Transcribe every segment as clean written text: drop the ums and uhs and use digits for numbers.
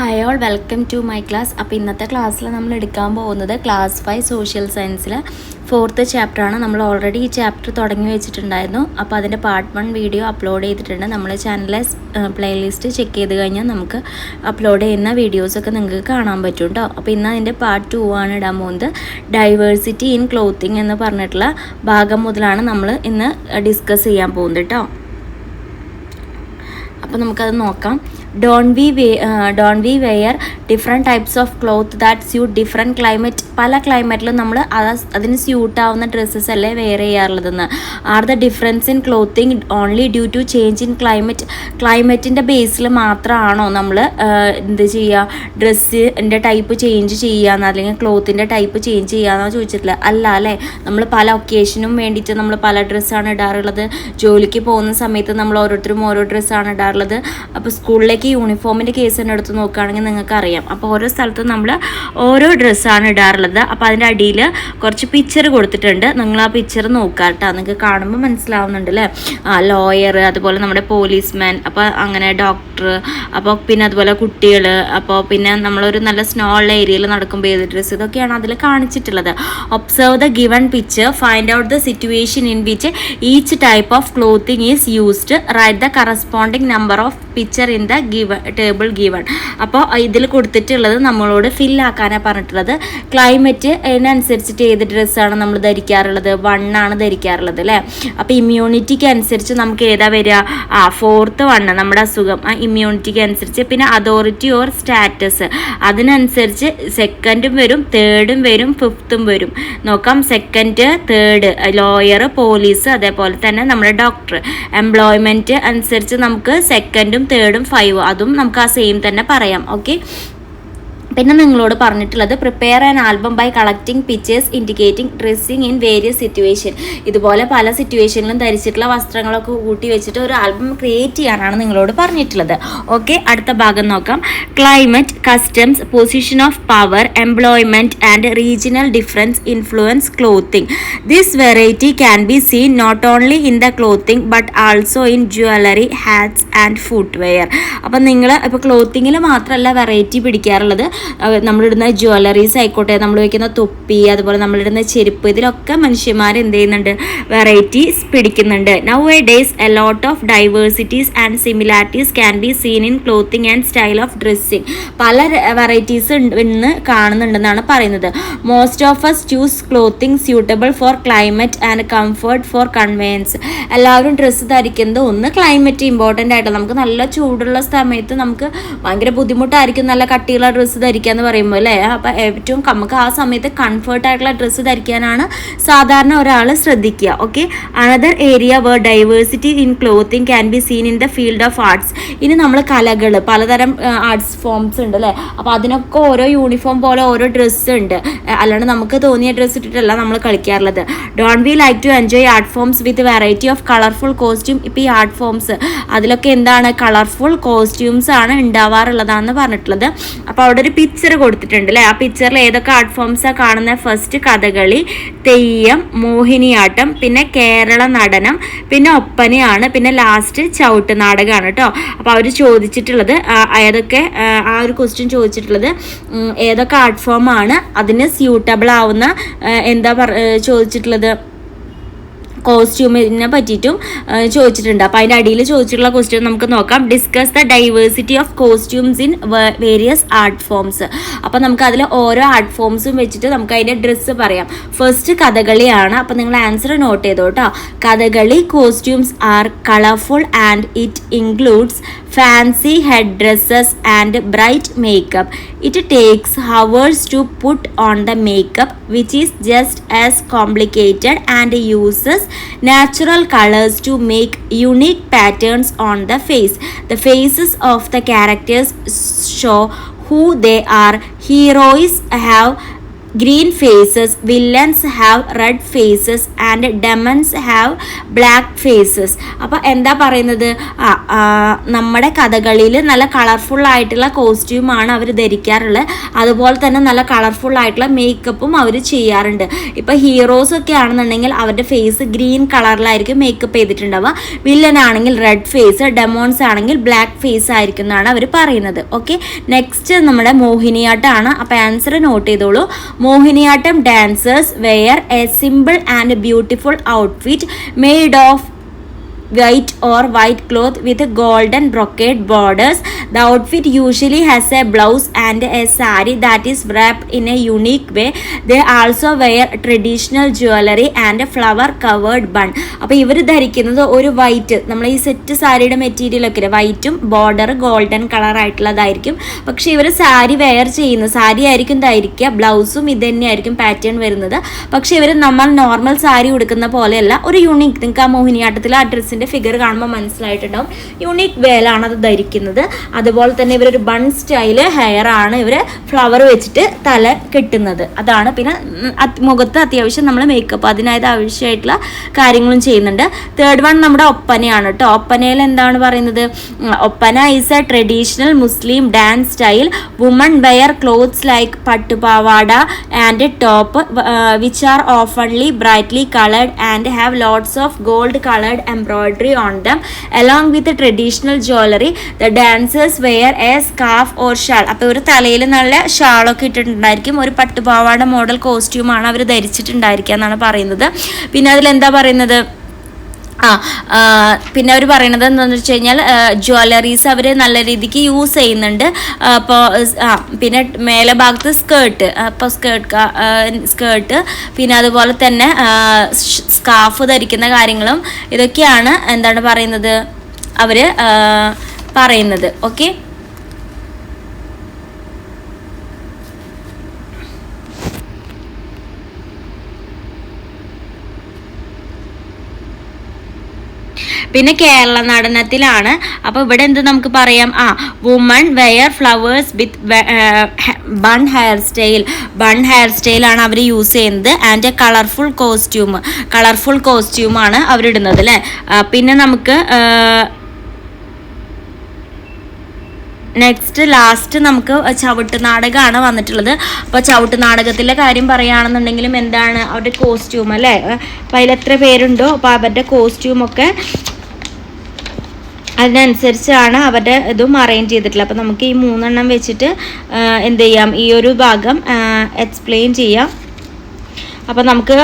Hi all, welcome to my class. അപ്പോൾ ഇന്നത്തെ ക്ലാസ്സിൽ നമ്മൾ എടുക്കാൻ പോകുന്നത് ക്ലാസ് 5 സോഷ്യൽ സയൻസിലെ 4th ചാപ്റ്ററാണ്. നമ്മൾ ഓൾറെഡി ഈ ചാപ്റ്റർ തുടങ്ങി വെച്ചിട്ടുണ്ടായിരുന്നു. അപ്പോൾ അതിൻ്റെ പാർട്ട് 1 വീഡിയോ അപ്ലോഡ് ചെയ്തിട്ടുണ്ട്. നമ്മുടെ ചാനലിലെ പ്ലേലിസ്റ്റ് ചെക്ക് ചെയ്ത് കഴിഞ്ഞാൽ നമുക്ക് അപ്ലോഡ് ചെയ്യുന്ന വീഡിയോസൊക്കെ നിങ്ങൾക്ക് കാണാൻ പറ്റും കേട്ടോ. അപ്പോൾ ഇന്ന് അതിൻ്റെ പാർട്ട് 2 ആണ് ഇടാൻ പോകുന്നത്. ഡൈവേഴ്സിറ്റി ഇൻ ക്ലോത്തിങ് എന്ന് പറഞ്ഞിട്ടുള്ള ഭാഗം മുതലാണ് നമ്മൾ ഇന്ന് ഡിസ്കസ് ചെയ്യാൻ പോകുന്നത് കേട്ടോ. അപ്പോൾ നമുക്കത് നോക്കാം. Don't we wear different types of cloth that suit different climate? പല ക്ലൈമറ്റിലും നമ്മൾ അതിന് സ്യൂട്ടാവുന്ന ഡ്രസ്സസ് അല്ലേ വെയർ ചെയ്യാറുള്ളതെന്ന്. Are the difference in clothing only due to change in ക്ലൈമറ്റിൻ്റെ ബേസിൽ മാത്രമാണോ നമ്മൾ എന്ത് ചെയ്യുക, ഡ്രസ്സിൻ്റെ ടൈപ്പ് ചേഞ്ച് ചെയ്യാന്ന്, അല്ലെങ്കിൽ ക്ലോത്തിൻ്റെ ടൈപ്പ് ചേഞ്ച് ചെയ്യാന്നോ ചോദിച്ചിട്ടില്ല. അല്ല അല്ലേ, നമ്മൾ പല ഒക്കേഷനും വേണ്ടിയിട്ട് നമ്മൾ പല ഡ്രസ്സാണ് ഇടാറുള്ളത്. ജോലിക്ക് പോകുന്ന സമയത്ത് നമ്മൾ ഓരോരുത്തരും ഓരോ ഡ്രസ്സാണ് ഇടാറുള്ളത്. അപ്പോൾ സ്കൂളിലേക്ക് യൂണിഫോമിൻ്റെ കേസ് തന്നെ എടുത്ത് നോക്കുകയാണെങ്കിൽ നിങ്ങൾക്ക് അറിയാം. അപ്പോൾ ഓരോ സ്ഥലത്തും നമ്മൾ ഓരോ ഡ്രസ്സാണ് ഇടാറുള്ളത്. അപ്പോൾ അതിൻ്റെ അടിയിൽ കുറച്ച് പിക്ചർ കൊടുത്തിട്ടുണ്ട്. നിങ്ങൾ ആ പിക്ചർ നോക്കാം കേട്ടോ, നിങ്ങൾക്ക് കാണുമ്പോൾ മനസ്സിലാവുന്നുണ്ട് അല്ലേ. ലോയർ, അതുപോലെ നമ്മുടെ പോലീസ്മാൻ, അപ്പോൾ അങ്ങനെ ഡോക്ടർ, അപ്പോൾ പിന്നെ അതുപോലെ കുട്ടികൾ, അപ്പോൾ പിന്നെ നമ്മളൊരു നല്ല സ്നോ ഉള്ള ഏരിയയിൽ നടക്കുമ്പോൾ ഏത് ഡ്രസ്സ്, ഇതൊക്കെയാണ് അതിൽ കാണിച്ചിട്ടുള്ളത്. Observe the given picture, find out the situation in which each type of clothing is used, write the corresponding number of picture in the table given. അപ്പോൾ ഇതിൽ കൊടുത്തിട്ടുള്ളത് നമ്മളോട് ഫില്ലാക്കാനാണ് പറഞ്ഞിട്ടുള്ളത്. ക്ലൈമറ്റ് അതിനനുസരിച്ചിട്ട് ഏത് ഡ്രസ്സാണ് നമ്മൾ ധരിക്കാറുള്ളത്, 1 ആണ് ധരിക്കാറുള്ളത് അല്ലേ. അപ്പോൾ ഇമ്മ്യൂണിറ്റിക്ക് അനുസരിച്ച് നമുക്ക് ഏതാ വരിക, 4th 1 നമ്മുടെ അസുഖം, ആ ഇമ്മ്യൂണിറ്റിക്ക് അനുസരിച്ച്. പിന്നെ അതോറിറ്റി ഓർ സ്റ്റാറ്റസ്, അതിനനുസരിച്ച് 2nd വരും, 3rd വരും, 5th വരും. നോക്കാം, 2nd 3rd ലോയർ, പോലീസ്, അതേപോലെ തന്നെ നമ്മുടെ ഡോക്ടർ. എംപ്ലോയ്മെൻറ്റ് അനുസരിച്ച് നമുക്ക് 2nd 3rd 5 അതും നമുക്ക് ആ സെയിം തന്നെ പറയാം. ഓക്കെ, പിന്നെ നിങ്ങളോട് പറഞ്ഞിട്ടുള്ളത് prepare an album by collecting pictures indicating dressing in various situation. ഇതുപോലെ പല സിറ്റുവേഷനിലും ധരിച്ചിട്ടുള്ള വസ്ത്രങ്ങളൊക്കെ കൂട്ടി വെച്ചിട്ട് ഒരു ആൽബം ക്രിയേറ്റ് ചെയ്യാനാണ് നിങ്ങളോട് പറഞ്ഞിട്ടുള്ളത്. ഓക്കെ, അടുത്ത ഭാഗം നോക്കാം. Climate, customs, position of power, employment and regional difference influence clothing. This variety can be seen not only in the clothing but also in jewellery, hats and footwear. അപ്പം നിങ്ങൾ ഇപ്പോൾ ക്ലോത്തിങ്ങിൽ മാത്രമല്ല വെറൈറ്റി പിടിക്കാറുള്ളത്. നമ്മളിടുന്ന ജ്വല്ലറീസ് ആയിക്കോട്ടെ, നമ്മൾ വയ്ക്കുന്ന തൊപ്പി, അതുപോലെ നമ്മളിടുന്ന ചെരുപ്പ്, ഇതിലൊക്കെ മനുഷ്യന്മാർ എന്ത് ചെയ്യുന്നുണ്ട്, വെറൈറ്റീസ് പിടിക്കുന്നുണ്ട്. Nowadays a lot of diversities and similarities can be seen in clothing and style of dressing. പല വെറൈറ്റീസ് ഇന്ന് കാണുന്നുണ്ടെന്നാണ് പറയുന്നത്. Most of us choose clothing suitable for climate and comfort for convenience. എല്ലാവരും dress ധരിക്കുന്നത് ഒന്ന് climate important ആയിട്ട്, നമുക്ക് നല്ല ചൂടുള്ള സമയത്ത് നമുക്ക് ഭയങ്കര ബുദ്ധിമുട്ടായിരിക്കും നല്ല കട്ടിയുള്ള ഡ്രസ്സ് ധരിക്കാന്ന് പറയുമ്പോൾ അല്ലേ. അപ്പം ഏറ്റവും നമുക്ക് ആ സമയത്ത് കംഫർട്ടായിട്ടുള്ള ഡ്രസ്സ് ധരിക്കാനാണ് സാധാരണ ഒരാൾ ശ്രദ്ധിക്കുക. Okay, another area where diversity in clothing can be seen in the field of arts. ഇനി നമ്മൾ കലകൾ, പലതരം ആർട്സ് ഫോംസ് ഉണ്ട് അല്ലേ. അപ്പോൾ അതിനൊക്കെ ഓരോ യൂണിഫോം പോലെ ഓരോ ഡ്രസ്സ് ഉണ്ട്. അല്ലാണ്ട് നമുക്ക് തോന്നിയ ഡ്രസ്സ് ഇട്ടിട്ടല്ല നമ്മൾ കളിക്കാറുള്ളത്. Don't we like to enjoy art forms with variety of colourful costume. ഇപ്പോൾ ഈ ആർട്ട് ഫോംസ് അതിലൊക്കെ എന്താണ്, കളർഫുൾ കോസ്റ്റ്യൂംസ് ആണ് ഉണ്ടാവാറുള്ളതാണെന്ന് പറഞ്ഞിട്ടുള്ളത്. അപ്പോൾ അവിടെ ഒരു പിക്ചർ കൊടുത്തിട്ടുണ്ട് അല്ലേ. ആ പിക്ചറിൽ ഏതൊക്കെ ആർട്ട് ഫോംസാണ് കാണുന്നത്? ഫസ്റ്റ് കഥകളി, തെയ്യം, മോഹിനിയാട്ടം, പിന്നെ കേരള നടനം, പിന്നെ ഒപ്പനയാണ്, പിന്നെ ലാസ്റ്റ് ചവിട്ട് നാടകമാണ് കേട്ടോ. അപ്പോൾ അവർ ചോദിച്ചിട്ടുള്ളത് ഏതൊക്കെ, ആ ഒരു ക്വസ്റ്റ്യൻ ചോദിച്ചിട്ടുള്ളത് ഏതൊക്കെ ആർട്ട് ഫോമാണ് അതിന് സ്യൂട്ടബിൾ ആവുന്ന എന്താ ചോദിച്ചിട്ടുള്ളത്, കോസ്റ്റ്യൂമിനെ പറ്റിയിട്ടും ചോദിച്ചിട്ടുണ്ട്. അപ്പോൾ അതിൻ്റെ അടിയിൽ ചോദിച്ചിട്ടുള്ള ക്വസ്റ്റ്യൻ നമുക്ക് നോക്കാം. Discuss the diversity of costumes in various art forms. അപ്പോൾ നമുക്ക് അതിൽ ഓരോ ആർട്ട് ഫോംസും വെച്ചിട്ട് നമുക്ക് അതിൻ്റെ ഡ്രസ്സ് പറയാം. ഫസ്റ്റ് കഥകളിയാണ്. അപ്പോൾ നിങ്ങൾ ആൻസർ നോട്ട് ചെയ്തോ കേട്ടോ. Kathakali costumes are colourful and it includes fancy headdresses and bright makeup. It takes hours to put on the makeup, which is just as complicated, and uses natural colors to make unique patterns on the face. The faces of the characters show who they are. Heroes have green faces, villains have red faces and demons have black faces. അപ്പോൾ എന്താ പറയുന്നത്, നമ്മുടെ കഥകളിൽ നല്ല colourful ആയിട്ടുള്ള കോസ്റ്റ്യൂമാണ് അവർ ധരിക്കാറുള്ളത്. അതുപോലെ തന്നെ നല്ല കളർഫുൾ ആയിട്ടുള്ള മേക്കപ്പും അവർ ചെയ്യാറുണ്ട്. ഇപ്പോൾ ഹീറോസ് ഒക്കെ ആണെന്നുണ്ടെങ്കിൽ അവരുടെ ഫേസ് ഗ്രീൻ കളറിലായിരിക്കും മേക്കപ്പ് ചെയ്തിട്ടുണ്ടാവുക. വില്ലൻ ആണെങ്കിൽ റെഡ് ഫേസ്, ഡെമോൺസ് ആണെങ്കിൽ ബ്ലാക്ക് ഫേസ് ആയിരിക്കും എന്നാണ് അവർ പറയുന്നത്. ഓക്കെ, നെക്സ്റ്റ് നമ്മുടെ മോഹിനിയാട്ടമാണ്. അപ്പോൾ ആൻസർ നോട്ട് ചെയ്തോളൂ. Mohiniyattam dancers wear a simple and beautiful outfit made of white or white cloth with golden brocade borders. The outfit usually has a blouse and a sari that is wrapped in a unique way. They also wear traditional jewelry and a flower covered bun. അപ്പോൾ ഇവർ ധരിക്കുന്നത് ഒരു white, നമ്മൾ ഈ set സാരിയുടെ material ഒക്കെ വൈറ്റും border golden colour ആയിട്ടുള്ളതായിരിക്കും. പക്ഷേ ഇവർ സാരി വെയർ ചെയ്യുന്നത്, സാരി ആയിരിക്കും ധരിക്കുക, ബ്ലൗസും ഇത് തന്നെയായിരിക്കും പാറ്റേൺ വരുന്നത്. പക്ഷേ ഇവർ നമ്മൾ നോർമൽ സാരി ഉടുക്കുന്ന പോലെയല്ല, ഒരു യുണീക്ക്, നിങ്ങൾക്ക് ആ മോഹിനിയാട്ടത്തിൽ ആ ഡ്രസ്സിൻ്റെ ഫിഗർ കാണുമ്പോൾ മനസ്സിലായിട്ടുണ്ടാവും, യുണീക്ക് വേലാണ് അത് ധരിക്കുന്നത്. അതുപോലെ തന്നെ ഇവരൊരു ബൺ സ്റ്റൈല് ഹെയർ ആണ് ഇവർ ഫ്ലവർ വെച്ചിട്ട് തല കെട്ടുന്നത്, അതാണ്. പിന്നെ മുഖത്ത് അത്യാവശ്യം നമ്മൾ മേക്കപ്പ് അതിനായത് ആവശ്യമായിട്ടുള്ള കാര്യങ്ങളും ചെയ്യുന്നുണ്ട്. തേർഡ് വൺ നമ്മുടെ ഒപ്പനയാണ് കേട്ടോ. ഒപ്പനയിൽ എന്താണ് പറയുന്നത്, Oppana is a traditional Muslim dance style. Woman wear clothes like pattupavada and top which are ഓഫൺലി brightly coloured and have lots of gold coloured embroidery on them along with the traditional jewelry. The dancers wear a scarf or shawl. അപ്പോൾ ഒരു തലയിൽ നല്ല ഷാളൊക്കെ ഇട്ടിട്ടുണ്ടായിരിക്കും, ഒരു പട്ടുപാവാട model കോസ്റ്റ്യൂമാണ് അവർ ധരിച്ചിട്ടുണ്ടായിരിക്കുക എന്നാണ് പറയുന്നത്. പിന്നെ അതിലെന്താ പറയുന്നത്, പിന്നെ അവർ പറയണത് എന്താണെന്ന് വെച്ച് കഴിഞ്ഞാൽ ജ്വല്ലറീസ് അവർ നല്ല രീതിക്ക് യൂസ് ചെയ്യുന്നുണ്ട്. അപ്പോൾ പിന്നെ മേലെ ഭാഗത്ത് സ്കേർട്ട്, അപ്പോൾ സ്കേർട്ട് പിന്നെ അതുപോലെ തന്നെ സ്കാർഫ് ധരിക്കുന്ന കാര്യങ്ങളും ഇതൊക്കെയാണ് എന്താണ് പറയുന്നത് അവർ പറയുന്നത്. ഓക്കെ, പിന്നെ കേരള നടനത്തിലാണ്. അപ്പോൾ ഇവിടെ എന്ത് നമുക്ക് പറയാം, വുമൺ വെയർ ഫ്ലവേഴ്സ് വിത്ത് ബൺ ഹെയർ സ്റ്റൈലാണ് അവർ യൂസ് ചെയ്യുന്നത്. ആൻഡ് എ കളർഫുൾ കോസ്റ്റ്യൂമാണ് അവരിടുന്നത് അല്ലേ. പിന്നെ നമുക്ക് നെക്സ്റ്റ് ലാസ്റ്റ് നമുക്ക് ചവിട്ട് നാടകമാണ് വന്നിട്ടുള്ളത്. അപ്പോൾ ചവിട്ട് നാടകത്തിലെ കാര്യം പറയുകയാണെന്നുണ്ടെങ്കിലും എന്താണ് അവരുടെ കോസ്റ്റ്യൂം അല്ലേ, അപ്പോൾ അതിലെത്ര പേരുണ്ടോ അപ്പോൾ അവരുടെ കോസ്റ്റ്യൂമൊക്കെ അതിനനുസരിച്ചാണ് അവരുടെ ഇതും അറേഞ്ച് ചെയ്തിട്ടുള്ളത്. അപ്പോൾ നമുക്ക് ഈ 3 വെച്ചിട്ട് എന്ത് ചെയ്യാം, ഈ ഒരു ഭാഗം എക്സ്പ്ലെയിൻ ചെയ്യാം. അപ്പോൾ നമുക്ക്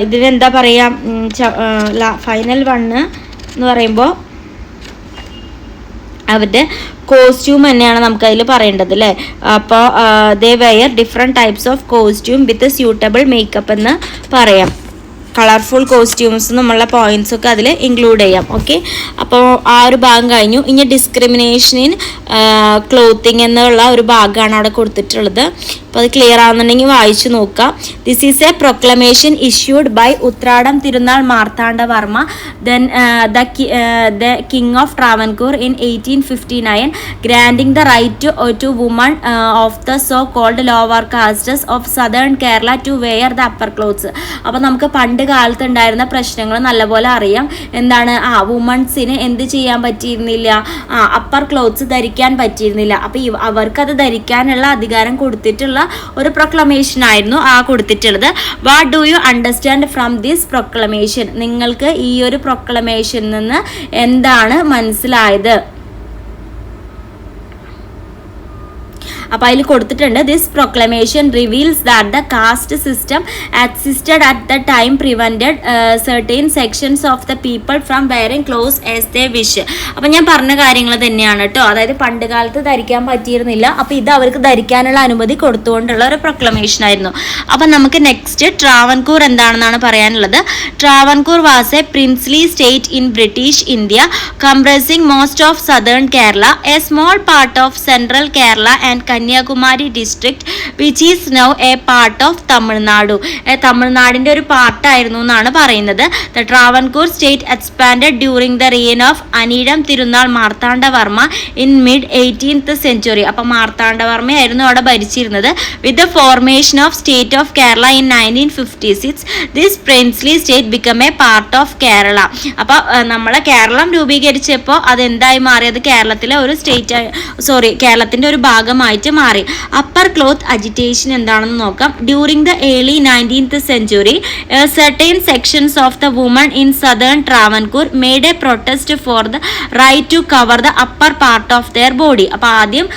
ഇതിനെന്താ പറയുക, ഫൈനൽ 1 എന്ന് പറയുമ്പോൾ അവരുടെ കോസ്റ്റ്യൂം തന്നെയാണ് നമുക്കതിൽ പറയേണ്ടത് അല്ലേ. അപ്പോൾ they were different types of costume with suitable makeup എന്ന് പറയാം. കളർഫുൾ കോസ്റ്റ്യൂംസ് എന്നുള്ള പോയിന്റ്സ് ഒക്കെ അതിൽ ഇൻക്ലൂഡ് ചെയ്യാം. ഓക്കെ, അപ്പോൾ ആ ഒരു ഭാഗം കഴിഞ്ഞു. ഇനി ഡിസ്ക്രിമിനേഷൻ ഇൻ ക്ലോത്തിങ് എന്നുള്ള ഒരു ഭാഗമാണ് അവിടെ കൊടുത്തിട്ടുള്ളത്. അപ്പോൾ അത് ക്ലിയർ ആവുന്നുണ്ടെങ്കിൽ വായിച്ചു നോക്കാം. This is a proclamation issued by Uthradom Thirunal Marthanda Varma then the king of Travancore in 1859 granting the right to woman of the so called lower castes of southern Kerala to wear the upper clothes. അപ്പോൾ നമുക്ക് പണ്ട് കാലത്ത് ഉണ്ടായിരുന്ന പ്രശ്നങ്ങൾ നല്ലപോലെ അറിയാം. എന്താണ്, വുമൺസിന് എന്ത് ചെയ്യാൻ പറ്റിയിരുന്നില്ല, അപ്പർ ക്ലോത്ത്സ് ധരിക്കാൻ പറ്റിയിരുന്നില്ല. അപ്പോൾ അവർക്കത് ധരിക്കാനുള്ള അധികാരം കൊടുത്തിട്ടുള്ള ഒരു പ്രൊക്ലമേഷൻ ആയിരുന്നു കൊടുത്തിട്ടുള്ളത്. What do you understand from this proclamation, നിങ്ങൾക്ക് ഈ ഒരു പ്രൊക്ലമേഷനിൽ നിന്ന് എന്താണ് മനസ്സിലായത്? അപ്പോൾ അതിൽ കൊടുത്തിട്ടുണ്ട്, this proclamation reveals that the caste system existed at the time prevented certain sections of the people from wearing clothes as they wish. അപ്പോൾ ഞാൻ പറഞ്ഞ കാര്യങ്ങൾ തന്നെയാണ് കേട്ടോ. അതായത് പണ്ട് കാലത്ത് ധരിക്കാൻ പറ്റിയിരുന്നില്ല, അപ്പോൾ ഇത് അവർക്ക് ധരിക്കാനുള്ള അനുമതി കൊടുത്തുകൊണ്ടുള്ള ഒരു പ്രൊക്ലമേഷൻ ആയിരുന്നു. അപ്പം നമുക്ക് നെക്സ്റ്റ് ട്രാവൻകൂർ എന്താണെന്നാണ് പറയാനുള്ളത്. Travancore was a princely state in British India comprising most of southern Kerala, a small part of central Kerala and Kanyakumari district which is now a part of Tamil Nadu. തമിഴ്നാടിൻ്റെ ഒരു പാർട്ടായിരുന്നു എന്നാണ് പറയുന്നത്. The Travancore state expanded during the reign of Anizham Thirunal Marthanda Varma in mid 18th century. അപ്പം മാർത്താണ്ഡവർമ്മയായിരുന്നു അവിടെ ഭരിച്ചിരുന്നത്. With the formation of state of Kerala in 1956 this princely state become A part of Kerala. അപ്പോൾ നമ്മളെ കേരളം രൂപീകരിച്ചപ്പോൾ അതെന്തായി മാറിയത്? കേരളത്തിലെ ഒരു കേരളത്തിൻ്റെ ഒരു ഭാഗമായിട്ട് മാറി. അപ്പർ ക്ലോത്ത് അജിറ്റേഷൻ എന്താണെന്ന് നോക്കാം. During the early 19th century certain sections of the women in southern Travancore made a protest for the right to cover the upper part of their body. അപ്പോൾ ആദ്യം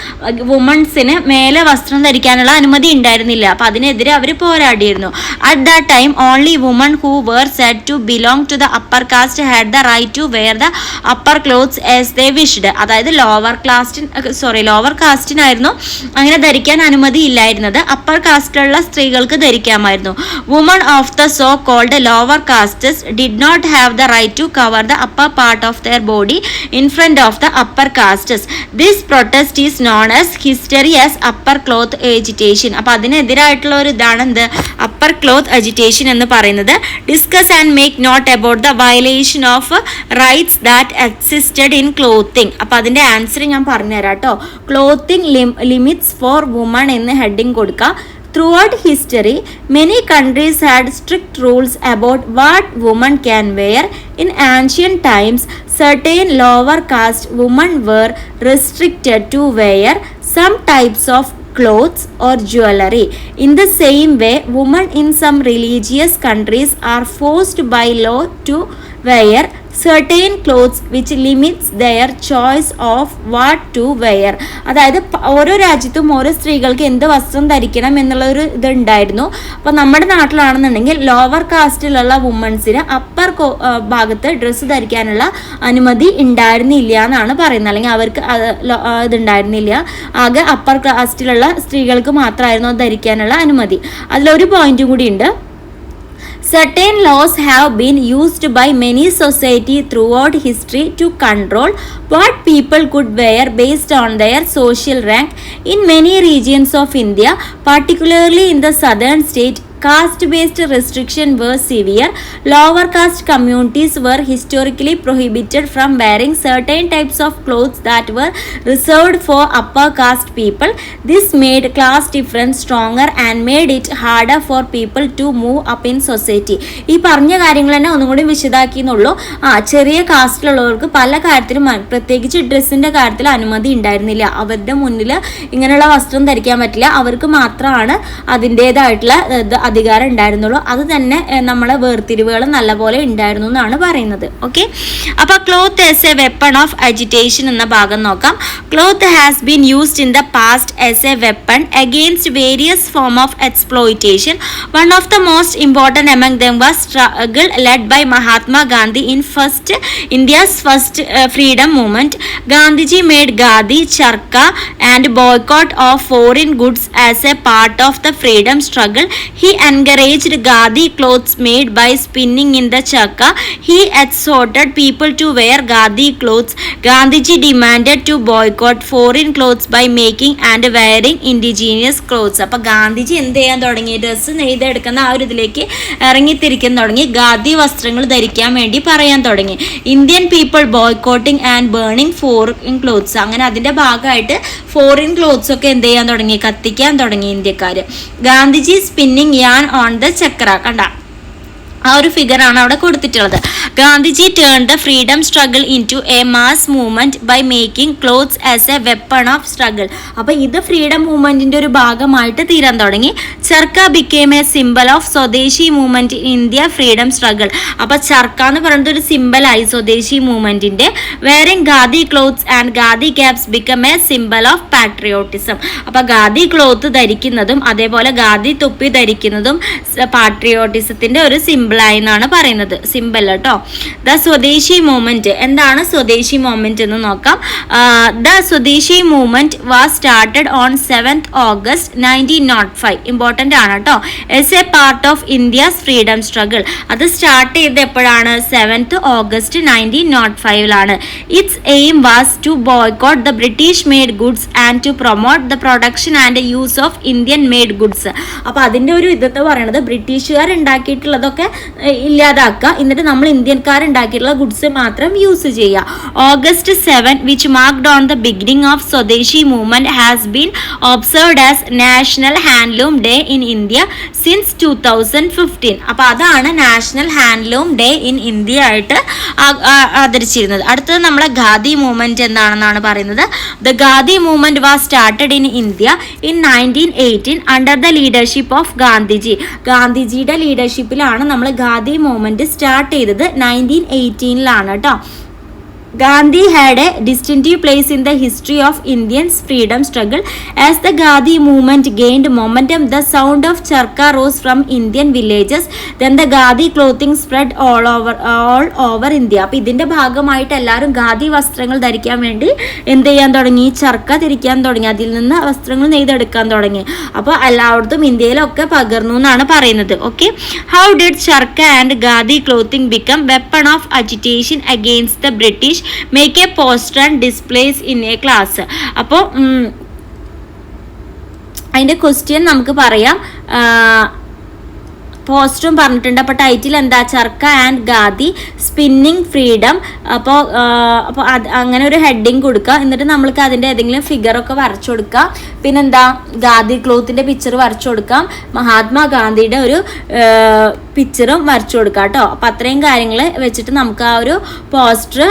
വുമൺസിന് മേലെ വസ്ത്രം ധരിക്കാനുള്ള അനുമതി ഉണ്ടായിരുന്നില്ല. അപ്പോൾ അതിനെതിരെ അവർ പോരാടിയിരുന്നു. At that time only woman who were said to belong to the upper caste had the right to wear the upper clothes as they wished. അതായത് ലോവർ കാസ്റ്റിനായിരുന്നു അങ്ങനെ ധരിക്കാൻ അനുമതി ഇല്ലായിരുന്നത്. അപ്പർ കാസ്റ്റിലുള്ള സ്ത്രീകൾക്ക് ധരിക്കാമായിരുന്നു. Woman of the so called lower castes did not have the right to cover the upper part of their body in front of the upper castes. This protest is known as history as upper cloth agitation. അപ്പോൾ അതിനെതിരായിട്ടുള്ള ഒരു ഇതാണ് എന്ത് upper cloth agitation എന്ന് പറയുന്നത്. Discuss and make note about the violation of rights that existed in clothing. അപ്പോൾ അതിൻ്റെ ആൻസർ ഞാൻ പറഞ്ഞുതരാം കേട്ടോ. ക്ലോത്തിങ് ലിമിറ്റ്സ് ഫോർ വുമൺ എന്ന് ഹെഡിങ് കൊടുക്കുക. Throughout history, many countries had strict rules about what women can wear. In ancient times, certain lower caste women were restricted to wear some types of clothes or jewelry. In the same way, women in some religious countries are forced by law to wear certain clothes which limits their choice of what to wear. അതായത് ഓരോ രാജ്യത്തും ഓരോ സ്ത്രീകൾക്ക് എന്ത് വസ്ത്രം ധരിക്കണം എന്നുള്ളൊരു ഇതുണ്ടായിരുന്നു. അപ്പോൾ നമ്മുടെ നാട്ടിലാണെന്നുണ്ടെങ്കിൽ ലോവർ കാസ്റ്റിലുള്ള വുമൺസിന് അപ്പർ ഭാഗത്ത് ഡ്രസ്സ് ധരിക്കാനുള്ള അനുമതി ഉണ്ടായിരുന്നില്ല എന്നാണ് പറയുന്നത്. അല്ലെങ്കിൽ അവർക്ക് ഇതുണ്ടായിരുന്നില്ല. ആകെ അപ്പർ കാസ്റ്റിലുള്ള സ്ത്രീകൾക്ക് മാത്രമായിരുന്നു അത് ധരിക്കാനുള്ള അനുമതി. അതിലൊരു പോയിന്റും കൂടി ഉണ്ട്. Certain laws have been used by many societies throughout history to control what people could wear based on their social rank. In many regions of India, particularly in the southern state, caste-based restrictions were severe. Lower caste communities were historically prohibited from wearing certain types of clothes that were reserved for upper caste people. This made class difference stronger and made it harder for people to move up in society. ഈ പറഞ്ഞ കാര്യങ്ങൾ തന്നെ ഒന്നും കൂടി വിശദാക്കിയെന്നുള്ളൂ. ചെറിയ കാസ്റ്റിലുള്ളവർക്ക് പല കാര്യത്തിലും പ്രത്യേകിച്ച് ഡ്രസ്സിൻ്റെ കാര്യത്തിൽ അനുമതി ഉണ്ടായിരുന്നില്ല. അവരുടെ മുന്നിൽ ഇങ്ങനെയുള്ള വസ്ത്രം ധരിക്കാൻ പറ്റില്ല. അവർക്ക് മാത്രമാണ് അതിൻ്റേതായിട്ടുള്ള അധികാരം ഉണ്ടായിരുന്നുള്ളൂ. അത് തന്നെ നമ്മളെ വേർതിരിവുകൾ നല്ലപോലെ ഉണ്ടായിരുന്നു എന്നാണ് പറയുന്നത്. ഓക്കെ, അപ്പോൾ cloth as a weapon of agitation എന്ന ഭാഗം നോക്കാം. Cloth has been used in the past as a weapon against various form of exploitation. One of the most important among them was struggle led by Mahatma Gandhi in India's first freedom movement. Gandhiji made khadi, charkha and boycott of foreign goods as a part of the freedom struggle. He encouraged khadi clothes made by spinning in the chakka. He exhorted people to wear khadi clothes. Gandhiji demanded to boycott foreign clothes by making and wearing indigenous clothes. അപ്പോൾ ഗാന്ധിജി എന്ത് ചെയ്യാൻ തുടങ്ങി? Dress നെയ്തെടുക്കുന്ന ആ ഒരു ഇതിലേക്ക് ഇറങ്ങിത്തിരിക്കാൻ തുടങ്ങി. ഖാദി വസ്ത്രങ്ങൾ ധരിക്കാൻ വേണ്ടി പറയാൻ തുടങ്ങി. Indian people boycotting and burning foreign clothes. അങ്ങനെ അതിൻ്റെ ഭാഗമായിട്ട് ഫോറിൻ ക്ലോത്ത്സ് ഒക്കെ എന്ത് ചെയ്യാൻ തുടങ്ങി? കത്തിക്കാൻ തുടങ്ങി ഇന്ത്യക്കാർ. Gandhiji spinning yarn on the chakra. കണ്ട ആ ഒരു ഫിഗറാണ് അവിടെ കൊടുത്തിട്ടുള്ളത്. Gandhiji turn the freedom struggle into a mass movement by making clothes as a weapon of struggle. അപ്പോൾ ഇത് ഫ്രീഡം മൂവ്മെന്റിന്റെ ഒരു ഭാഗമായിട്ട് തീരാൻ തുടങ്ങി. Charkha became a symbol of swadeshi movement in India freedom struggle. അപ്പോൾ ചർക്ക എന്ന് പറയുന്നത് ഒരു സിംബലായി സ്വദേശി മൂവ്മെന്റിന്റെ. Wearing khadi clothes and khadi caps become a symbol of patriotism. അപ്പോൾ ഖാദി ക്ലോത്ത് ധരിക്കുന്നതും അതേപോലെ ഖാദി തൊപ്പി ധരിക്കുന്നതും പാട്രിയോട്ടിസത്തിന്റെ ഒരു സിംബിളായി എന്നാണ് പറയുന്നത്. സിംബൽ കേട്ടോ. ദ സ്വദേശി മൂവ്മെന്റ്, എന്താണ് സ്വദേശി മൂവ്മെന്റ് എന്ന് നോക്കാം. The Swadeshi movement was started on 7th August 1905. Important ആണ് കേട്ടോ. As a part of India's freedom struggle. അത് സ്റ്റാർട്ട് ചെയ്ത് എപ്പോഴാണ്? 7th August 1905. Its aim was to boycott the British made goods and to promote the production and use of Indian made goods. അപ്പോൾ അതിൻ്റെ ഒരു ഇതെന്ന് പറയുന്നത് ബ്രിട്ടീഷുകാർ ഉണ്ടാക്കിയിട്ടുള്ളതൊക്കെ ഇല്ലാതാക്കുക, എന്നിട്ട് നമ്മൾ ഇന്ത്യക്കാരുണ്ടാക്കിയിട്ടുള്ള ഗുഡ്സ് മാത്രം യൂസ് ചെയ്യുക. August 7, which marked on the beginning of Swadeshi movement, has been observed as National Handloom Day in India since 2015. അപ്പോൾ അതാണ് national handloom day in India ആയിട്ട് ആദരിച്ചിരുന്നത്. അടുത്തത് നമ്മളെ ഖാദി മൂവ്മെന്റ് എന്താണെന്നാണ് പറയുന്നത്. The khadi movement was started in India in 1918 under the leadership of Gandhiji. ഗാന്ധിജിയുടെ ലീഡർഷിപ്പിലാണ് നമ്മൾ khadi movement start ചെയ്തത്. 1918 കേട്ടോ. Gandhi had a distinctive place in the history of Indians' freedom struggle. As the Ghadi movement gained momentum, the sound of charkha rose from Indian villages. Then the Ghadi clothing spread all over India. അപ്പോൾ ഇതിൻ്റെ ഭാഗമായിട്ട് എല്ലാവരും ഖാദി വസ്ത്രങ്ങൾ ധരിക്കാൻ വേണ്ടി എന്ത് ചെയ്യാൻ തുടങ്ങി? ചർക്ക ധരിക്കാൻ തുടങ്ങി. അതിൽ നിന്ന് വസ്ത്രങ്ങൾ നെയ്തെടുക്കാൻ തുടങ്ങി. അപ്പോൾ എല്ലായിടത്തും ഇന്ത്യയിലൊക്കെ പകർന്നു എന്നാണ് പറയുന്നത്. Okay, how did charkha and khadi clothing become weapon of agitation against the British? Make a poster and displace in a class. അപ്പോൾ അതിൻ്റെ ക്വസ്റ്റ്യൻ നമുക്ക് പറയാം. പോസ്റ്ററും പറഞ്ഞിട്ടുണ്ട്. അപ്പോൾ ടൈറ്റിൽ എന്താ? ചർക്ക ആൻഡ് ഖാദി സ്പിന്നിങ് ഫ്രീഡം. അപ്പോൾ അത് അങ്ങനെ ഒരു ഹെഡിങ് കൊടുക്കുക. എന്നിട്ട് നമ്മൾക്ക് അതിൻ്റെ ഏതെങ്കിലും ഫിഗറൊക്കെ വരച്ചു കൊടുക്കുക. പിന്നെന്താ? ഖാദി ക്ലോത്തിൻ്റെ പിക്ചർ വരച്ചു കൊടുക്കാം. മഹാത്മാഗാന്ധിയുടെ ഒരു പിക്ചറും വരച്ചു കൊടുക്കാം കേട്ടോ. അപ്പം അത്രയും കാര്യങ്ങൾ വെച്ചിട്ട് നമുക്ക് ആ ഒരു പോസ്റ്റർ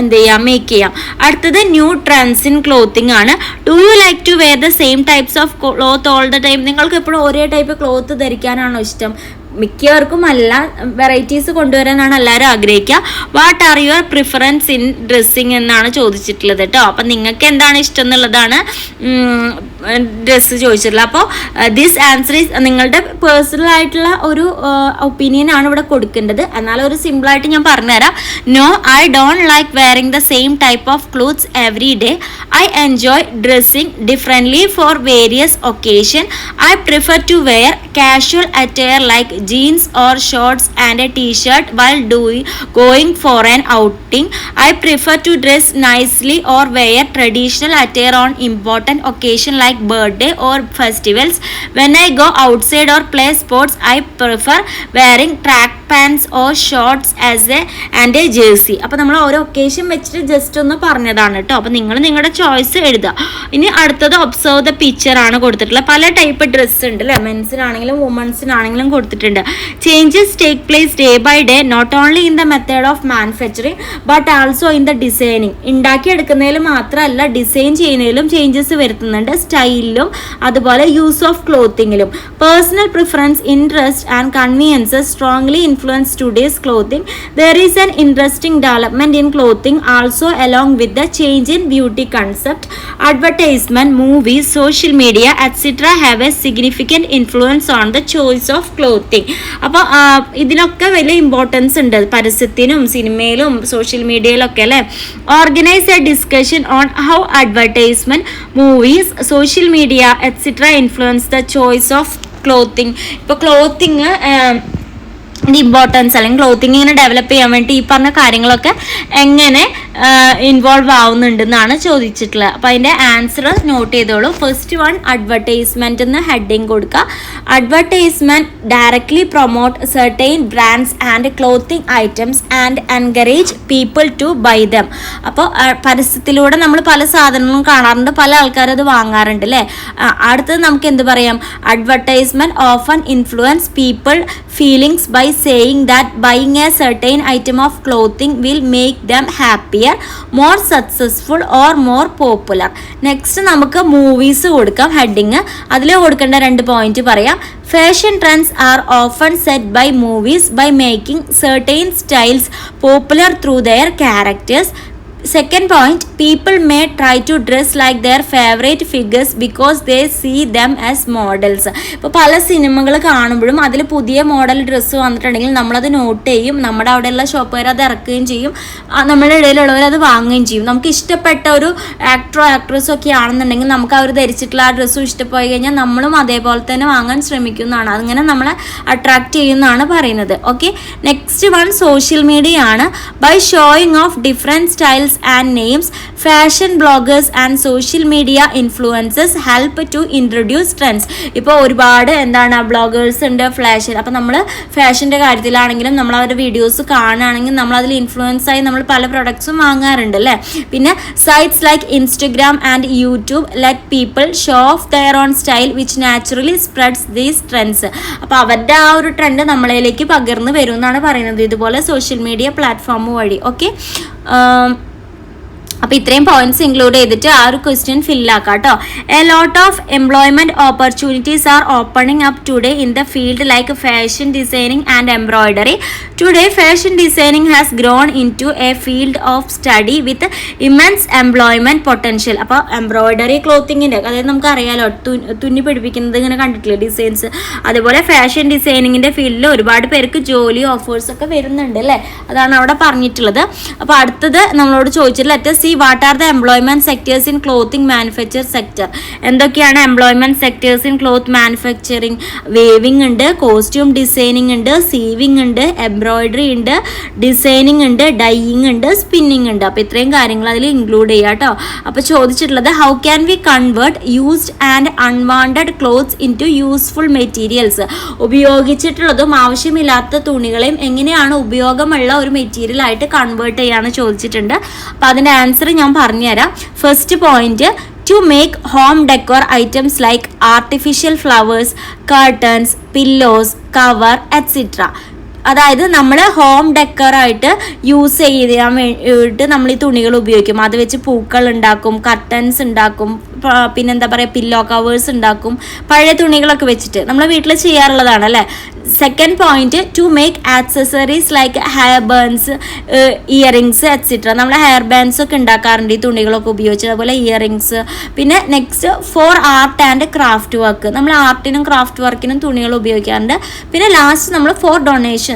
എന്ത് ചെയ്യാം? മേക്ക് ചെയ്യാം. അടുത്തത് ന്യൂ ട്രെൻഡ്സ് ഇൻ ക്ലോത്തിങ് ആണ്. Do you like to wear the same types of cloth all the time? നിങ്ങൾക്ക് എപ്പോഴും ഒരേ ടൈപ്പ് ക്ലോത്ത് ധരിക്കാനാണോ ഇഷ്ടം? മിക്കവർക്കും അല്ല, വെറൈറ്റീസ് കൊണ്ടുവരാനാണ് എല്ലാവരും ആഗ്രഹിക്കുക. What are your preference in dressing എന്നാണ് ചോദിച്ചിട്ടുള്ളത് കേട്ടോ. അപ്പം നിങ്ങൾക്ക് എന്താണ് ഇഷ്ടം എന്നുള്ളതാണ് ഡ്രസ്സ് ചോദിച്ചിട്ടുള്ളത്. അപ്പോൾ ദിസ് ആൻസർ ഈസ് നിങ്ങളുടെ പേഴ്സണൽ ആയിട്ടുള്ള ഒരു ഒപ്പീനിയൻ ആണ് ഇവിടെ കൊടുക്കേണ്ടത്. എന്നാലും ഒരു സിമ്പിളായിട്ട് ഞാൻ പറഞ്ഞുതരാം. No, I don't like wearing the same type of clothes every day. I enjoy dressing differently for various occasion. I prefer to wear casual attire like jeans or shorts and a t-shirt while going for an outing. I prefer to dress nicely or wear traditional attire on important occasion like birthday or festivals. When I go outside or play sports, I prefer wearing track pants or shorts and a jersey. അപ്പോൾ നമ്മൾ ഓരോ occasion വെച്ചിട്ട് just ഒന്ന് പറഞ്ഞതാണ് കേട്ടോ. അപ്പോൾ നിങ്ങൾ നിങ്ങളുടെ ചോയ്സ് എഴുതുക. ഇനി അടുത്തത് ഒബ്സർവ് ദ പിക്ചർ ആണ് കൊടുത്തിട്ടുള്ളത്. പല ടൈപ്പ് ഡ്രസ്സ് ഉണ്ട് അല്ലേ? മെൻസിനാണെങ്കിലും വുമൻസിനാണെങ്കിലും കൊടുത്തിട്ടുണ്ട്. Changes take place day by day not only in the method of manufacturing but also in the designing. ഉണ്ടാക്കിയെടുക്കുന്നതിൽ മാത്രമല്ല ഡിസൈൻ ചെയ്യുന്നതിലും ചേഞ്ചസ് വരുത്തുന്നുണ്ട്. സ്റ്റൈലിലും അതുപോലെ യൂസ് ഓഫ് ക്ലോത്തിങ്ങിലും. Personal preference, interest and conveniences strongly influence today's clothing. There is an interesting development in clothing also along with the change in beauty concept. Advertisement, movies, social media etc. have a significant influence on the choice of clothing. അപ്പോൾ ഇതിനൊക്കെ വലിയ importance ഉണ്ട്. പരസ്യത്തിനും സിനിമയിലും social മീഡിയയിലൊക്കെ അല്ലേ. Organise A discussion on how advertisement, movies, social media etcetera influence the choice of clothing. ഇപ്പോൾ clothing importance അല്ലെങ്കിൽ clothing ഇങ്ങനെ ഡെവലപ്പ് ചെയ്യാൻ വേണ്ടി ഈ പറഞ്ഞ കാര്യങ്ങളൊക്കെ എങ്ങനെ ഇൻവോൾവ് ആവുന്നുണ്ടെന്നാണ് ചോദിച്ചിട്ടുള്ളത്. അപ്പോൾ അതിൻ്റെ ആൻസർ നോട്ട് ചെയ്തോളൂ. ഫസ്റ്റ് വൺ, അഡ്വർടൈസ്മെൻറ്റ് എന്ന് ഹെഡിങ് കൊടുക്കുക. Advertisement directly promote certain brands and clothing items and encourage people to buy them. അപ്പോൾ പരസ്യത്തിലൂടെ നമ്മൾ പല സാധനങ്ങളും കാണാറുണ്ട്, പല ആൾക്കാരും അത് വാങ്ങാറുണ്ട് അല്ലേ. അടുത്തത് നമുക്ക് എന്ത് പറയാം? Advertisement often influence people feelings by saying that buying a certain item of clothing will make them happier, more successful or more popular. Next നമുക്ക് മൂവീസ് കൊടുക്കാം ഹെഡിങ്. അതിൽ കൊടുക്കേണ്ട 2 പോയിന്റ് പറയാം. Fashion trends are often set by movies by making certain styles popular through their characters. Second point, people may try to dress like their favorite figures because they see them as models. ഇപ്പോൾ പല സിനിമകൾ കാണുമ്പോഴും അതിൽ പുതിയ model dress വന്നിട്ടുണ്ടെങ്കിൽ നമ്മളത് not ചെയ്യും, നമ്മുടെ അവിടെയുള്ള ഷോപ്പുകാർ അത് ഇറക്കുകയും ചെയ്യും, നമ്മുടെ ഇടയിലുള്ളവർ അത് വാങ്ങുകയും ചെയ്യും. നമുക്ക് ഇഷ്ടപ്പെട്ട ഒരു ആക്ടറോ ആക്ട്രസോ ഒക്കെ ആണെന്നുണ്ടെങ്കിൽ നമുക്ക് അവർ ധരിച്ചിട്ടുള്ള ആ ഡ്രസ്സും ഇഷ്ടപ്പോയി കഴിഞ്ഞാൽ നമ്മളും അതേപോലെ തന്നെ വാങ്ങാൻ ശ്രമിക്കുന്നതാണ്. അങ്ങനെ നമ്മളെ അട്രാക്ട് ചെയ്യുന്നതാണ് പറയുന്നത്. Okay, next one social media ആണ്. By showing off different styles and names, fashion bloggers and social media influencers help to introduce trends. ഇപ്പോൾ ഒരുപാട് എന്താണ് ബ്ലോഗേഴ്സ് ഉണ്ട്, ഫ്ലാഷൻ. അപ്പോൾ നമ്മൾ ഫാഷൻ്റെ കാര്യത്തിലാണെങ്കിലും നമ്മൾ അവരുടെ വീഡിയോസ് കാണുകയാണെങ്കിൽ നമ്മൾ അതിൽ ഇൻഫ്ലുവൻസ് ആയി നമ്മൾ പല പ്രൊഡക്ട്സും വാങ്ങാറുണ്ട് അല്ലേ. പിന്നെ sites like Instagram and YouTube let people show of their own style which naturally spreads these trends. അപ്പോൾ അവരുടെ ആ ഒരു ട്രെൻഡ് നമ്മളിലേക്ക് പകർന്നു വരും എന്നാണ് പറയുന്നത്, ഇതുപോലെ സോഷ്യൽ മീഡിയ പ്ലാറ്റ്ഫോം വഴി. ഓക്കെ, അപ്പോൾ ഇത്രയും പോയിന്റ്സ് ഇൻക്ലൂഡ് ചെയ്തിട്ട് ആ ഒരു ക്വസ്റ്റ്യൻ ഫില്ലാക്കാം കേട്ടോ. A lot of employment opportunities are opening up today in the field like fashion designing and embroidery. Today fashion designing has grown into a field of study with immense employment potential. അപ്പോൾ embroidery ക്ലോത്തിങ്ങിൻ്റെ, അതായത് നമുക്കറിയാലോ തുന്നി പിടിപ്പിക്കുന്നത് ഇങ്ങനെ കണ്ടിട്ടില്ലേ designs, അതുപോലെ fashion ഡിസൈനിങ്ങിൻ്റെ ഫീൽഡിൽ ഒരുപാട് പേർക്ക് ജോലി ഓഫേഴ്സ് ഒക്കെ വരുന്നുണ്ട് അല്ലേ, അതാണ് അവിടെ പറഞ്ഞിട്ടുള്ളത്. അപ്പോൾ അടുത്തത് നമ്മളോട് ചോദിച്ചിട്ട് let us see what are the employment sectors in clothing manufacture sector. എന്തൊക്കെയാണ് employment sectors in cloth manufacturing? Waving ഉണ്ട്, കോസ്റ്റ്യൂം ഡിസൈനിങ് ഉണ്ട്, സീവിംഗ് ഉണ്ട്, എംബ്രോയിഡറി ഉണ്ട്, ഡിസൈനിങ് ഉണ്ട്, ഡൈയിങ് ഉണ്ട്, സ്പിന്നിങ് ഉണ്ട്. അപ്പോൾ ഇത്രയും കാര്യങ്ങൾ അതിൽ ഇൻക്ലൂഡ് ചെയ്യുക കേട്ടോ. അപ്പോൾ ചോദിച്ചിട്ടുള്ളത് how can we convert used and unwanted clothes into useful materials. ഉപയോഗിച്ചിട്ടുള്ളതും ആവശ്യമില്ലാത്ത തുണികളെയും എങ്ങനെയാണ് ഉപയോഗമുള്ള ഒരു മെറ്റീരിയൽ ആയിട്ട് കൺവേർട്ട് ചെയ്യാന്ന് ചോദിച്ചിട്ടുണ്ട്. അപ്പോൾ അതിൻ്റെ ആൻസർ ഞാൻ പറഞ്ഞുതരാം. First point, to make home decor items like artificial flowers, curtains, pillows, cover, etc. അതായത് നമ്മൾ ഹോം ഡെക്കറായിട്ട് യൂസ് ചെയ്യാൻ വേണ്ടിയിട്ട് നമ്മൾ ഈ തുണികൾ ഉപയോഗിക്കും. അത് വെച്ച് പൂക്കൾ ഉണ്ടാക്കും, കർട്ടൻസ് ഉണ്ടാക്കും, പിന്നെന്താ പറയുക പില്ലോ കവേഴ്സ് ഉണ്ടാക്കും, പഴയ തുണികളൊക്കെ വെച്ചിട്ട് നമ്മൾ വീട്ടിൽ ചെയ്യാറുള്ളതാണ് അല്ലേ. Second point, to make accessories like hair bands, earrings etcetera. നമ്മൾ ഹെയർ ബാൻഡ്സ് ഒക്കെ ഉണ്ടാക്കാറുണ്ട് ഈ തുണികളൊക്കെ ഉപയോഗിച്ച്, അതുപോലെ ഇയറിങ്സ്. പിന്നെ next for art and craft work, നമ്മൾ ആർട്ടിനും ക്രാഫ്റ്റ് വർക്കിനും തുണികൾ ഉപയോഗിക്കാറുണ്ട്. പിന്നെ ലാസ്റ്റ് നമ്മൾ ഫോർ ഡൊണേഷൻ,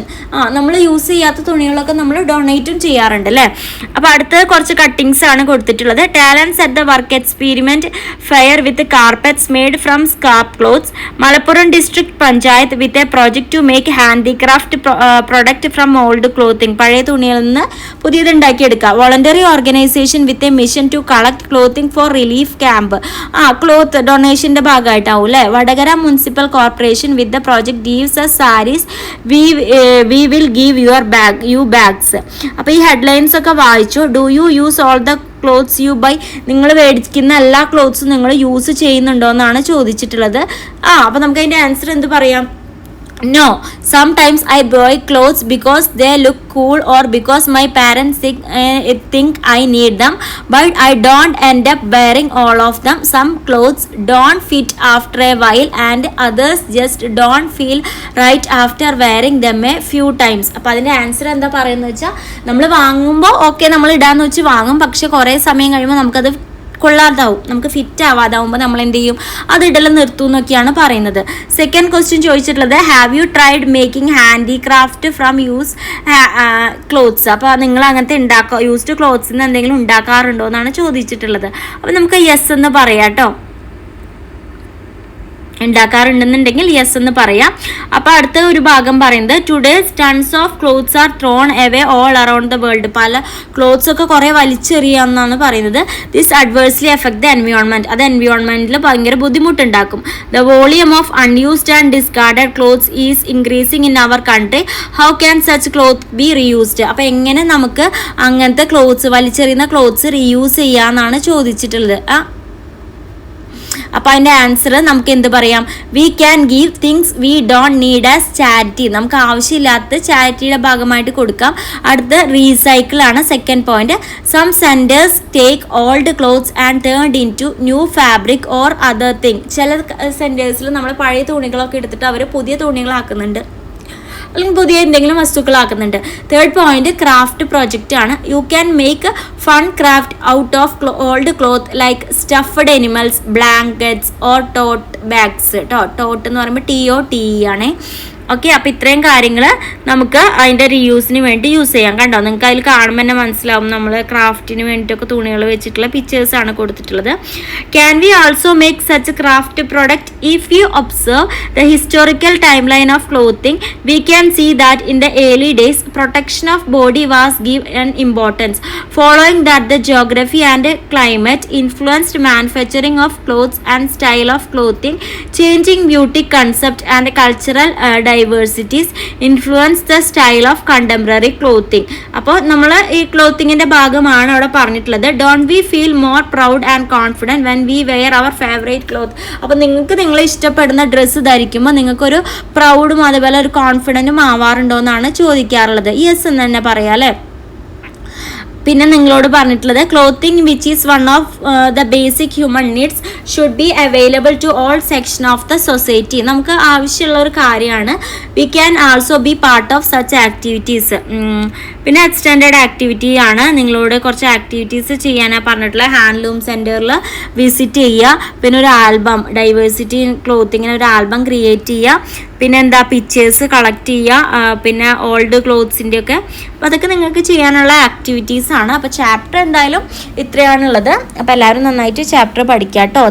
നമ്മൾ യൂസ് ചെയ്യാത്ത തുണികളൊക്കെ നമ്മൾ ഡൊണേറ്റും ചെയ്യാറുണ്ട് അല്ലേ. അപ്പോൾ അടുത്ത കുറച്ച് കട്ടിങ്സ് ആണ് കൊടുത്തിട്ടുള്ളത്. Talents at the work experiment fair with carpets made from scrap clothes. Malappuram district panchayat with a project to make handicraft product from old clothing. പഴയ തുണികളിൽ നിന്ന് പുതിയത് ഉണ്ടാക്കിയെടുക്കുക. Voluntary organisation with a mission to collect clothing for relief camp. Cloth ഡൊണേഷൻ്റെ ഭാഗമായിട്ടാവും അല്ലേ. Vadakara municipal corporation with the project gives a saris we will give you bags. അപ്പോൾ ഈ ഹെഡ്ലൈൻസ് ഒക്കെ വായിച്ചു. Do you use all the clothes you buy? നിങ്ങൾ മേടിക്കുന്ന എല്ലാ ക്ലോത്ത്സും നിങ്ങൾ യൂസ് ചെയ്യുന്നുണ്ടോ എന്നാണ് ചോദിച്ചിട്ടുള്ളത്. അപ്പോൾ നമുക്ക് അതിൻ്റെ ആൻസർ എന്ത് പറയാം? No, sometimes I buy clothes because they look cool or because my parents think I need them, but I don't end up wearing all of them. Some clothes don't fit after a while and others just don't feel right after wearing them a few times. അപ്പോൾ അതിൻ്റെ answer എന്താ പറയുന്നത് വെച്ചാൽ, നമ്മൾ വാങ്ങുമ്പോൾ okay നമ്മൾ ഇടാന്ന് വെച്ച് വാങ്ങും, പക്ഷെ കുറേ സമയം കഴിയുമ്പോൾ നമുക്കത് കൊള്ളാതാവും, നമുക്ക് ഫിറ്റ് ആവാതാവുമ്പോൾ നമ്മൾ എന്ത് ചെയ്യും, അത് ഇടൽ നിർത്തും എന്നൊക്കെയാണ് പറയുന്നത്. സെക്കൻഡ് ക്വസ്റ്റ്യൻ ചോദിച്ചിട്ടുള്ളത് have you tried making handicraft from use clothes. അപ്പോൾ നിങ്ങൾ അങ്ങനത്തെ യൂസ്ഡ് ക്ലോത്ത്സിൽ നിന്ന് എന്തെങ്കിലും ഉണ്ടാക്കാറുണ്ടോ എന്നാണ് ചോദിച്ചിട്ടുള്ളത്. അപ്പോൾ നമുക്ക് യെസ് എന്ന് പറയാം കേട്ടോ. ഉണ്ടാക്കാറുണ്ടെന്നുണ്ടെങ്കിൽ യെസ് എന്ന് പറയാം. അപ്പോൾ അടുത്ത ഒരു ഭാഗം പറയുന്നത് today's tons of clothes are thrown away all around the world. പല ക്ലോത്ത്സ് ഒക്കെ കുറേ വലിച്ചെറിയാമെന്നാണ് പറയുന്നത്. This adversely affect the environment. അത് എൻവയോൺമെന്റിൽ ഭയങ്കര ബുദ്ധിമുട്ടുണ്ടാക്കും. The volume of unused and discarded clothes is increasing in our country. How can such cloth be reused. അപ്പോൾ എങ്ങനെ നമുക്ക് അങ്ങനത്തെ ക്ലോത്ത്സ്, വലിച്ചെറിയുന്ന ക്ലോത്ത്സ് റീയൂസ് ചെയ്യാമെന്നാണ് ചോദിച്ചിട്ടുള്ളത്. അപ്പോൾ അതിൻ്റെ ആൻസർ നമുക്ക് എന്ത് പറയാം? We can give things we don't need as charity. നമുക്ക് ആവശ്യമില്ലാത്ത ചാരിറ്റിയുടെ ഭാഗമായിട്ട് കൊടുക്കാം. അടുത്ത റീസൈക്കിൾ ആണ് second point. Some centres take old clothes and turned into new fabric or other thing. ചില സെൻറ്റേഴ്സിൽ നമ്മൾ പഴയ തുണികളൊക്കെ എടുത്തിട്ട് അവർ പുതിയ തുണികളാക്കുന്നുണ്ട്. അല്ലെങ്കിൽ പുതിയ എന്തെങ്കിലും വസ്തുക്കളാക്കുന്നുണ്ട്. തേർഡ് പോയിന്റ് ക്രാഫ്റ്റ് പ്രോജക്റ്റ് ആണ്. You can make fun craft out of old cloth like stuffed animals, blankets or taught bags. Taught എന്ന് പറയുമ്പോൾ TOTE ആണേ. ഓക്കെ, അപ്പോൾ ഇത്രയും കാര്യങ്ങൾ നമുക്ക് അതിൻ്റെ റീയൂസിന് വേണ്ടി യൂസ് ചെയ്യാം. കണ്ടോ, നിങ്ങൾക്ക് അതിൽ കാണുമ്പോൾ തന്നെ മനസ്സിലാവും നമ്മൾ ക്രാഫ്റ്റിന് വേണ്ടിയിട്ടൊക്കെ തുണികൾ വെച്ചിട്ടുള്ള പിക്ചേഴ്സാണ് കൊടുത്തിട്ടുള്ളത്. Can we also make such craft product? If you observe the historical timeline of clothing we can see that in the early days protection of body was give an importance. Following that, the geography and climate influenced manufacturing of clothes and style of clothing. Changing beauty concept and cultural diversities influence the style of contemporary clothing. അപ്പോൾ നമ്മൾ ഈ ക്ലോത്തിങ്ങിൻ്റെ ഭാഗമാണ് അവിടെ പറഞ്ഞിട്ടുള്ളത്. Don't we feel more proud and confident when we wear our favourite cloth? അപ്പോൾ നിങ്ങൾക്ക് നിങ്ങൾ ഇഷ്ടപ്പെടുന്ന ഡ്രസ്സ് ധരിക്കുമ്പോൾ നിങ്ങൾക്കൊരു പ്രൗഡും അതുപോലെ ഒരു കോൺഫിഡൻറ്റും ആവാറുണ്ടോ എന്നാണ് ചോദിക്കാറുള്ളത്. യെസ് എന്ന് തന്നെ പറയാം അല്ലേ. പിന്നെ നിങ്ങളോട് പറഞ്ഞിട്ടുള്ളത് clothing which is one of the basic human needs should be available to all section of the society. നമുക്ക് ആവശ്യമുള്ള ഒരു കാര്യമാണ്. We can also be part of such activities. പിന്നെ എക്സ്റ്റെൻഡഡ് ആക്ടിവിറ്റി ആണ്. നിങ്ങളോട് കുറച്ച് ആക്ടിവിറ്റീസ് ചെയ്യാനാണ് പറഞ്ഞിട്ടുള്ളത്. ഹാൻഡ്ലൂം സെൻറ്ററിൽ വിസിറ്റ് ചെയ്യുക, പിന്നെ ഒരു ആൽബം, ഡൈവേഴ്സിറ്റി ക്ലോത്തിങ്ങിന് ഒരു ആൽബം ക്രിയേറ്റ് ചെയ്യുക, പിന്നെ എന്താ പിക്ചേഴ്സ് കളക്ട് ചെയ്യുക, പിന്നെ ഓൾഡ് ക്ലോത്ത്സിൻ്റെ ഒക്കെ. അപ്പോൾ അതൊക്കെ നിങ്ങൾക്ക് ചെയ്യാനുള്ള ആക്ടിവിറ്റീസ് ആണ്. അപ്പോൾ ചാപ്റ്റർ എന്തായാലും ഇത്രയാണുള്ളത്. അപ്പോൾ എല്ലാവരും നന്നായിട്ട് ചാപ്റ്റർ പഠിക്കാം കേട്ടോ.